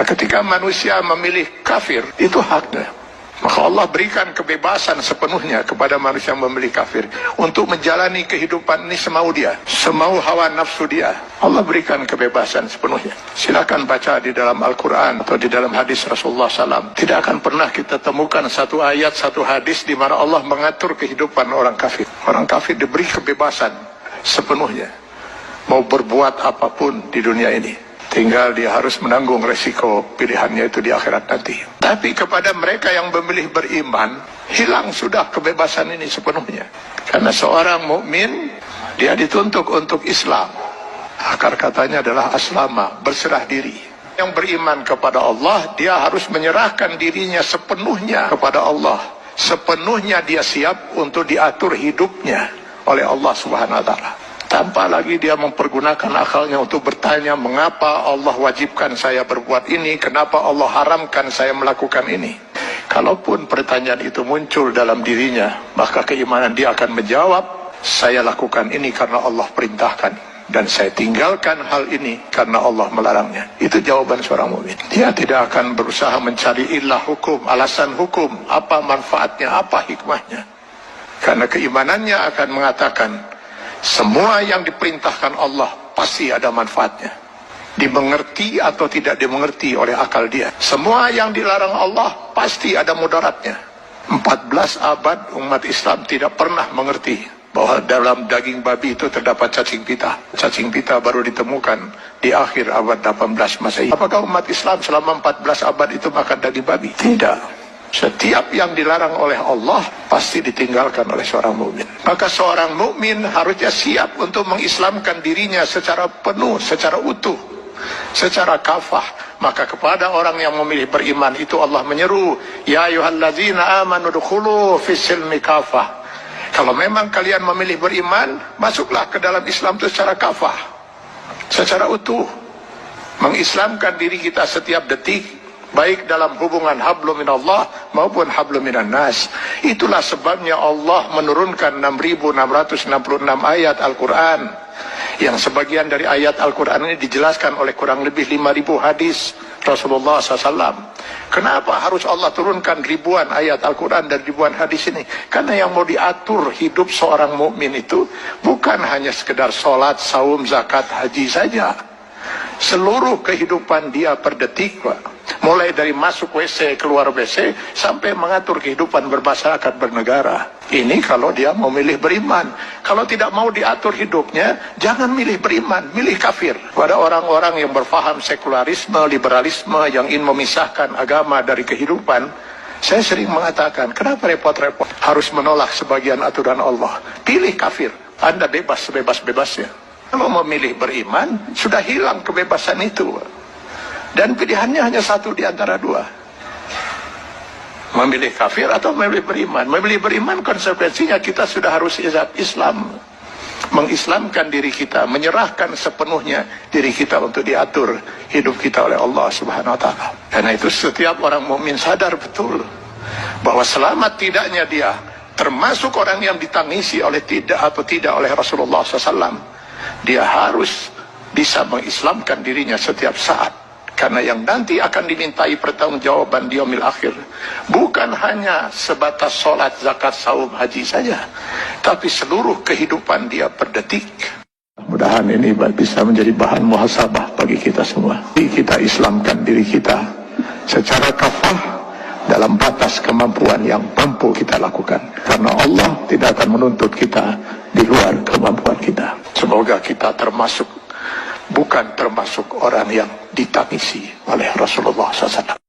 Nah, ketika manusia memilih kafir, itu haknya. Maka Allah berikan kebebasan sepenuhnya kepada manusia yang memilih kafir untuk menjalani kehidupan ini semau dia, semau hawa nafsu dia. Allah berikan kebebasan sepenuhnya. Silakan baca di dalam Al-Quran atau di dalam hadis Rasulullah SAW. Tidak akan pernah kita temukan satu ayat, satu hadis di mana Allah mengatur kehidupan orang kafir. Orang kafir diberi kebebasan sepenuhnya, mau berbuat apapun di dunia ini. Tinggal dia harus menanggung resiko pilihannya itu di akhirat nanti. Tapi kepada mereka yang memilih beriman, hilang sudah kebebasan ini sepenuhnya. Karena seorang mukmin, dia dituntut untuk Islam. Akar katanya adalah aslama, berserah diri. Yang beriman kepada Allah, dia harus menyerahkan dirinya sepenuhnya kepada Allah. Sepenuhnya dia siap untuk diatur hidupnya oleh Allah Subhanahu wa Ta'ala. Tanpa lagi dia mempergunakan akalnya untuk bertanya, mengapa Allah wajibkan saya berbuat ini, kenapa Allah haramkan saya melakukan ini. Kalaupun pertanyaan itu muncul dalam dirinya, maka keimanan dia akan menjawab, saya lakukan ini karena Allah perintahkan, dan saya tinggalkan hal ini karena Allah melarangnya. Itu jawaban seorang mukmin. Dia tidak akan berusaha mencari ilah hukum, alasan hukum, apa manfaatnya, apa hikmahnya. Karena keimanannya akan mengatakan, semua yang diperintahkan Allah pasti ada manfaatnya. Dimengerti atau tidak dimengerti oleh akal dia. Semua yang dilarang Allah pasti ada mudaratnya. 14 abad umat Islam tidak pernah mengerti bahwa dalam daging babi itu terdapat cacing pita. Cacing pita baru ditemukan di akhir abad 18 Masehi. Apakah umat Islam selama 14 abad itu makan daging babi? Tidak. Setiap yang dilarang oleh Allah pasti ditinggalkan oleh seorang mukmin. Maka seorang mukmin harusnya siap untuk mengislamkan dirinya secara penuh, secara utuh, secara kafah. Maka kepada orang yang memilih beriman itu Allah menyeru, ya ayyuhallazina amanu dukhulu fis silmi kafah. Kalau memang kalian memilih beriman, masuklah ke dalam Islam itu secara kafah, secara utuh. Mengislamkan diri kita setiap detik, baik dalam hubungan hablum minallah maupun hablum minan nas. Itulah sebabnya Allah menurunkan 6.666 ayat Al-Quran, yang sebagian dari ayat Al-Quran ini dijelaskan oleh kurang lebih 5.000 hadis Rasulullah SAW. Kenapa harus Allah turunkan ribuan ayat Al-Quran dan ribuan hadis ini? Karena yang mau diatur hidup seorang mukmin itu bukan hanya sekedar sholat, saum, zakat, haji saja. Seluruh kehidupan dia per detik, Pak. Mulai dari masuk WC, keluar WC, sampai mengatur kehidupan bermasyarakat, bernegara. Ini kalau dia mau milih beriman. Kalau tidak mau diatur hidupnya, jangan milih beriman, milih kafir. Pada orang-orang yang berfaham sekularisme, liberalisme, yang ingin memisahkan agama dari kehidupan, saya sering mengatakan, kenapa repot-repot harus menolak sebagian aturan Allah? Pilih kafir, Anda bebas sebebas-bebasnya. Kalau memilih beriman, sudah hilang kebebasan itu. Dan pilihannya hanya satu di antara dua. Memilih kafir atau memilih beriman. Memilih beriman konsekuensinya kita sudah harus Islam. Mengislamkan diri kita, menyerahkan sepenuhnya diri kita untuk diatur hidup kita oleh Allah Subhanahu wa Ta'ala. Karena itu setiap orang mukmin sadar betul bahwa selamat tidaknya dia termasuk orang yang ditangisi oleh tidak oleh Rasulullah SAW. Dia harus bisa mengislamkan dirinya setiap saat. Karena yang nanti akan dimintai pertanggungjawaban di yaumil akhir bukan hanya sebatas sholat, zakat, saum, haji saja, tapi seluruh kehidupan dia per detik. Mudah-mudahan ini bisa menjadi bahan muhasabah bagi kita semua. Kita islamkan diri kita secara kafah dalam batas kemampuan yang mampu kita lakukan. Karena Allah tidak akan menuntut kita di luar kemampuan kita. Semoga kita bukan termasuk orang yang ditangisi oleh Rasulullah SAW.